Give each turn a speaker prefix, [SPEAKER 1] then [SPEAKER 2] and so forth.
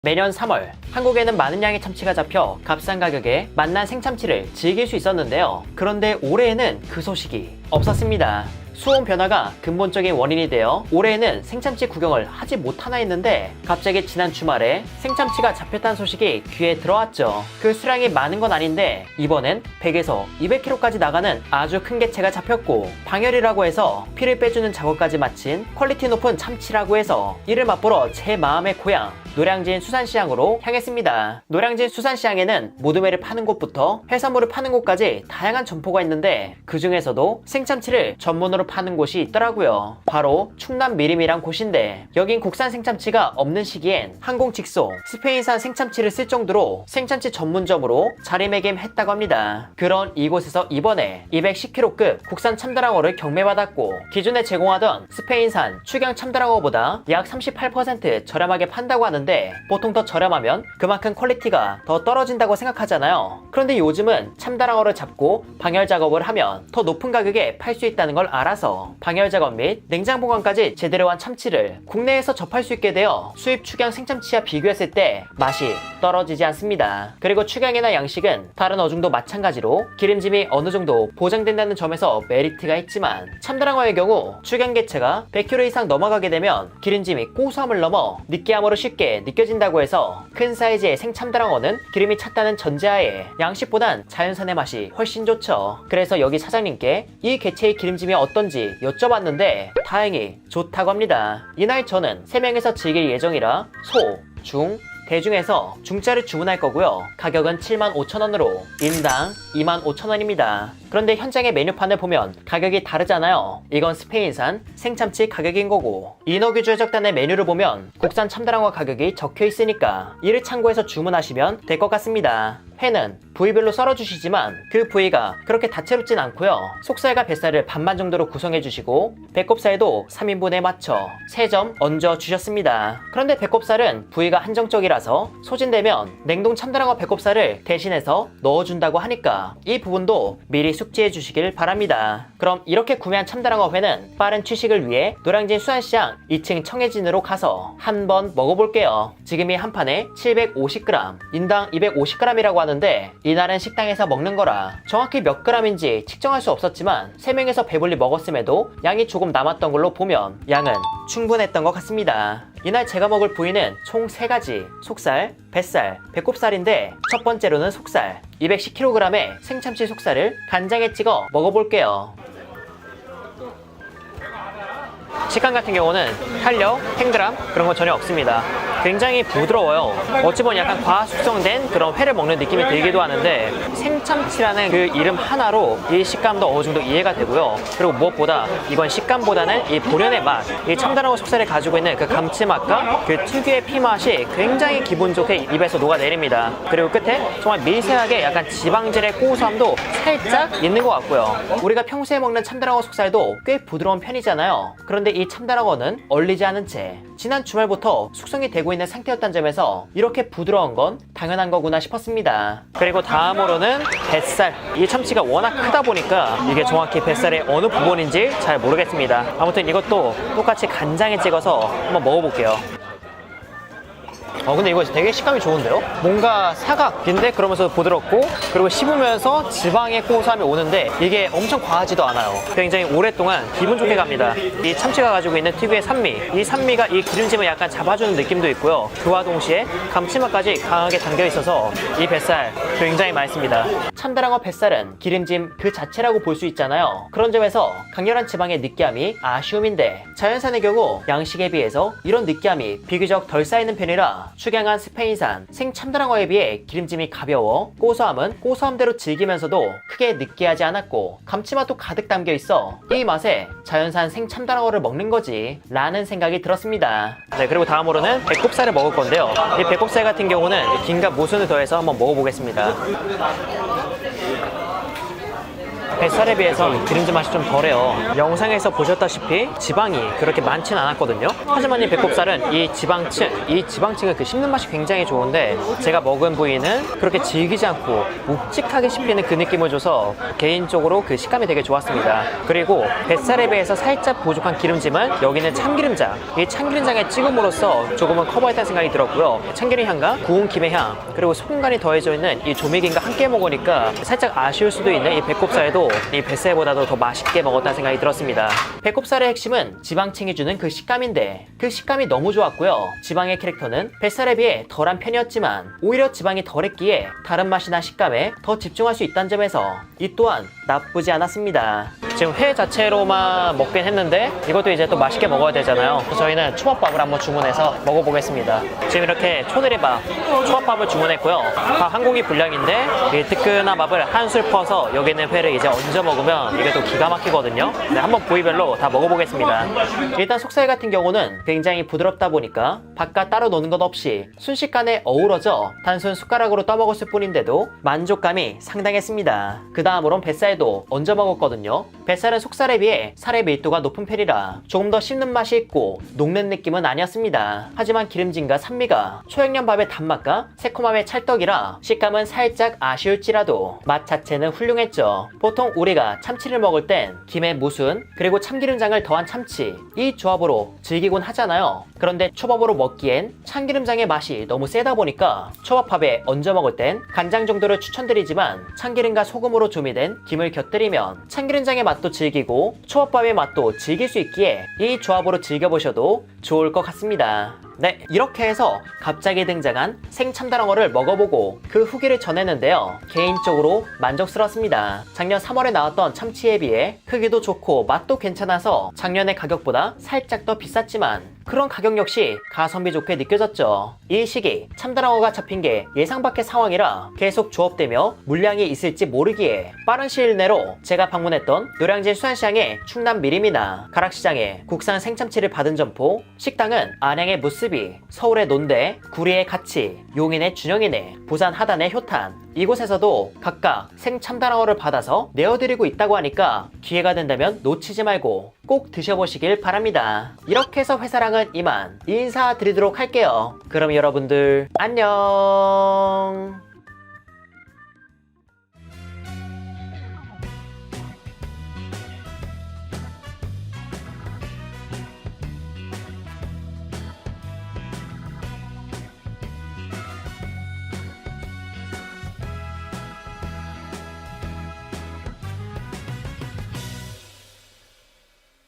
[SPEAKER 1] 매년 3월 한국에는 많은 양의 참치가 잡혀 값싼 가격에 맛난 생참치를 즐길 수 있었는데요. 그런데 올해에는 그 소식이 없었습니다. 수온 변화가 근본적인 원인이 되어 올해에는 생참치 구경을 하지 못하나 했는데 갑자기 지난 주말에 생참치가 잡혔다는 소식이 귀에 들어왔죠. 그 수량이 많은 건 아닌데 이번엔 100에서 200kg까지 나가는 아주 큰 개체가 잡혔고 방열이라고 해서 피를 빼주는 작업까지 마친 퀄리티 높은 참치라고 해서 이를 맛보러 제 마음의 고향 노량진 수산시장으로 향했습니다. 노량진 수산시장에는 모둠회를 파는 곳부터 해산물을 파는 곳까지 다양한 점포가 있는데 그 중에서도 생참치를 전문으로 파는 곳이 있더라고요. 바로 충남 미림이란 곳인데 여긴 국산 생참치가 없는 시기엔 항공 직송 스페인산 생참치를 쓸 정도로 생참치 전문점으로 자리매김했다고 합니다. 그런 이곳에서 이번에 210kg급 국산 참다랑어를 경매받았고 기존에 제공하던 스페인산 축양 참다랑어보다 약 38% 저렴하게 판다고 하는데 보통 더 저렴하면 그만큼 퀄리티가 더 떨어진다고 생각하잖아요. 그런데 요즘은 참다랑어를 잡고 방열 작업을 하면 더 높은 가격에 팔 수 있다는 걸 알아서 방열 작업 및 냉장 보관까지 제대로 한 참치를 국내에서 접할 수 있게 되어 수입 축양 생참치와 비교했을 때 맛이 떨어지지 않습니다. 그리고 축양이나 양식은 다른 어종도 마찬가지로 기름짐이 어느 정도 보장된다는 점에서 메리트가 있지만 참다랑어의 경우 축양 개체가 100kg 이상 넘어가게 되면 기름짐이 고소함을 넘어 느끼함으로 쉽게 느껴진다고 해서 큰 사이즈의 생참다랑어는 기름이 찼다는 전제하에 양식보단 자연산의 맛이 훨씬 좋죠. 그래서 여기 사장님께 이 개체의 기름짐이 어떤지 여쭤봤는데 다행히 좋다고 합니다. 이날 저는 3명에서 즐길 예정이라 소, 중, 대중에서 중짜를 주문할 거고요. 가격은 75,000원으로 인당 25,000원입니다. 그런데 현장의 메뉴판을 보면 가격이 다르잖아요. 이건 스페인산 생참치 가격인 거고 인어규 최적단의 메뉴를 보면 국산 참다랑어 가격이 적혀 있으니까 이를 참고해서 주문하시면 될 것 같습니다. 회는 부위별로 썰어주시지만 그 부위가 그렇게 다채롭진 않고요. 속살과 뱃살을 반반 정도로 구성해주시고 배꼽살도 3인분에 맞춰 3점 얹어주셨습니다. 그런데 배꼽살은 부위가 한정적이라서 소진되면 냉동 참다랑어 배꼽살을 대신해서 넣어준다고 하니까 이 부분도 미리 숙지해 주시길 바랍니다. 그럼 이렇게 구매한 참다랑어 회는 빠른 취식을 위해 노량진 수산시장 2층 청해진으로 가서 한번 먹어볼게요. 지금이 한 판에 750g, 인당 250g이라고 하는데 이날은 식당에서 먹는 거라 정확히 몇 g인지 측정할 수 없었지만 3명에서 배불리 먹었음에도 양이 조금 남았던 걸로 보면 양은 충분했던 것 같습니다. 이날 제가 먹을 부위는 총 3가지 속살, 뱃살, 배꼽살인데 첫 번째로는 속살 210kg의 생참치 속살을 간장에 찍어 먹어볼게요. 식감 같은 경우는 탄력, 탱글함 그런 거 전혀 없습니다. 굉장히 부드러워요. 어찌 보면 약간 과숙성된 그런 회를 먹는 느낌이 들기도 하는데 생참치라는 그 이름 하나로 이 식감도 어느 정도 이해가 되고요. 그리고 무엇보다 이건 식감보다는 이 본연의 맛, 이 참다랑어 속살이 가지고 있는 그 감칠맛과 그 특유의 피맛이 굉장히 기분 좋게 입에서 녹아내립니다. 그리고 끝에 정말 미세하게 약간 지방질의 고소함도 살짝 있는 것 같고요. 우리가 평소에 먹는 참다랑어 속살도 꽤 부드러운 편이잖아요. 그런데 이 참다랑어는 얼리지 않은 채 지난 주말부터 숙성이 되고 있는 상태였다는 점에서 이렇게 부드러운 건 당연한 거구나 싶었습니다. 그리고 다음으로는 뱃살. 이 참치가 워낙 크다 보니까 이게 정확히 뱃살의 어느 부분인지 잘 모르겠습니다. 아무튼 이것도 똑같이 간장에 찍어서 한번 먹어볼게요. 근데 이거 되게 식감이 좋은데요? 뭔가 사각인데 그러면서 부드럽고 그리고 씹으면서 지방의 고소함이 오는데 이게 엄청 과하지도 않아요. 굉장히 오랫동안 기분 좋게 갑니다. 이 참치가 가지고 있는 특유의 산미, 이 산미가 이 기름짐을 약간 잡아주는 느낌도 있고요. 그와 동시에 감칠맛까지 강하게 담겨 있어서 이 뱃살 굉장히 맛있습니다. 참다랑어 뱃살은 기름짐 그 자체라고 볼 수 있잖아요. 그런 점에서 강렬한 지방의 느끼함이 아쉬움인데 자연산의 경우 양식에 비해서 이런 느끼함이 비교적 덜 쌓이는 편이라 축양한 스페인산 생참다랑어에 비해 기름짐이 가벼워 고소함은 고소함대로 즐기면서도 크게 느끼하지 않았고 감칠맛도 가득 담겨 있어 이 맛에 자연산 생참다랑어를 먹는 거지 라는 생각이 들었습니다. 네, 그리고 다음으로는 배꼽살을 먹을 건데요. 이 배꼽살 같은 경우는 김과 무순을 더해서 한번 먹어보겠습니다. 뱃살에 비해서 기름진 맛이 좀 덜해요. 영상에서 보셨다시피 지방이 그렇게 많진 않았거든요. 하지만 이 배꼽살은 이 지방층은 그 씹는 맛이 굉장히 좋은데 제가 먹은 부위는 그렇게 질기지 않고 묵직하게 씹히는 그 느낌을 줘서 개인적으로 그 식감이 되게 좋았습니다. 그리고 뱃살에 비해서 살짝 부족한 기름짐은 여기는 참기름장, 이 참기름장에 찍음으로써 조금은 커버했다는 생각이 들었고요. 참기름 향과 구운 김의 향, 그리고 소금간이 더해져 있는 이 조미김과 함께 먹으니까 살짝 아쉬울 수도 있는 이 배꼽살도 이 뱃살보다도 더 맛있게 먹었다는 생각이 들었습니다. 배꼽살의 핵심은 지방층이 주는 그 식감인데 그 식감이 너무 좋았고요. 지방의 캐릭터는 뱃살에 비해 덜한 편이었지만 오히려 지방이 덜했기에 다른 맛이나 식감에 더 집중할 수 있다는 점에서 이 또한 나쁘지 않았습니다. 지금 회 자체로만 먹긴 했는데 이것도 이제 또 맛있게 먹어야 되잖아요. 저희는 초밥밥을 한번 주문해서 먹어보겠습니다. 지금 이렇게 초대리밥, 초밥밥을 주문했고요. 밥 한 공기 분량인데 이 뜨끈한 밥을 한 술 퍼서 여기 있는 회를 이제 얹어 먹으면 이게 또 기가 막히거든요. 네, 한번 부위별로 다 먹어보겠습니다. 일단 속살 같은 경우는 굉장히 부드럽다 보니까 밥과 따로 노는 것 없이 순식간에 어우러져 단순 숟가락으로 떠먹었을 뿐인데도 만족감이 상당했습니다. 그 다음으론 뱃살도 얹어 먹었거든요. 뱃살은 속살에 비해 살의 밀도가 높은 편이라 조금 더 씹는 맛이 있고 녹는 느낌은 아니었습니다. 하지만 기름짐과 산미가 초양념밥의 단맛과 새콤함의 찰떡이라 식감은 살짝 아쉬울지라도 맛 자체는 훌륭했죠. 보통 우리가 참치를 먹을 땐 김에 무순 그리고 참기름장을 더한 참치, 이 조합으로 즐기곤 하잖아요. 그런데 초밥으로 먹기엔 참기름장의 맛이 너무 세다 보니까 초밥밥에 얹어 먹을 땐 간장 정도를 추천드리지만 참기름과 소금으로 조미된 김을 곁들이면 참기름장의 맛도 즐기고 초밥밥의 맛도 즐길 수 있기에 이 조합으로 즐겨보셔도 좋을 것 같습니다. 네, 이렇게 해서 갑자기 등장한 생참다랑어를 먹어보고 그 후기를 전했는데요. 개인적으로 만족스럽습니다. 작년 3월에 나왔던 참치에 비해 크기도 좋고 맛도 괜찮아서 작년의 가격보다 살짝 더 비쌌지만 그런 가격 역시 가성비 좋게 느껴졌죠. 이 시기 참다랑어가 잡힌 게 예상 밖의 상황이라 계속 조업되며 물량이 있을지 모르기에 빠른 시일 내로 제가 방문했던 노량진 수산시장의 충남 미림이나 가락시장에 국산 생참치를 받은 점포, 식당은 안양의 무스비, 서울의 논대, 구리의 가치, 용인의 준영이네, 부산 하단의 효탄, 이곳에서도 각각 생참다랑어를 받아서 내어드리고 있다고 하니까 기회가 된다면 놓치지 말고 꼭 드셔보시길 바랍니다. 이렇게 해서 회사랑은 이만 인사드리도록 할게요. 그럼 여러분들 안녕.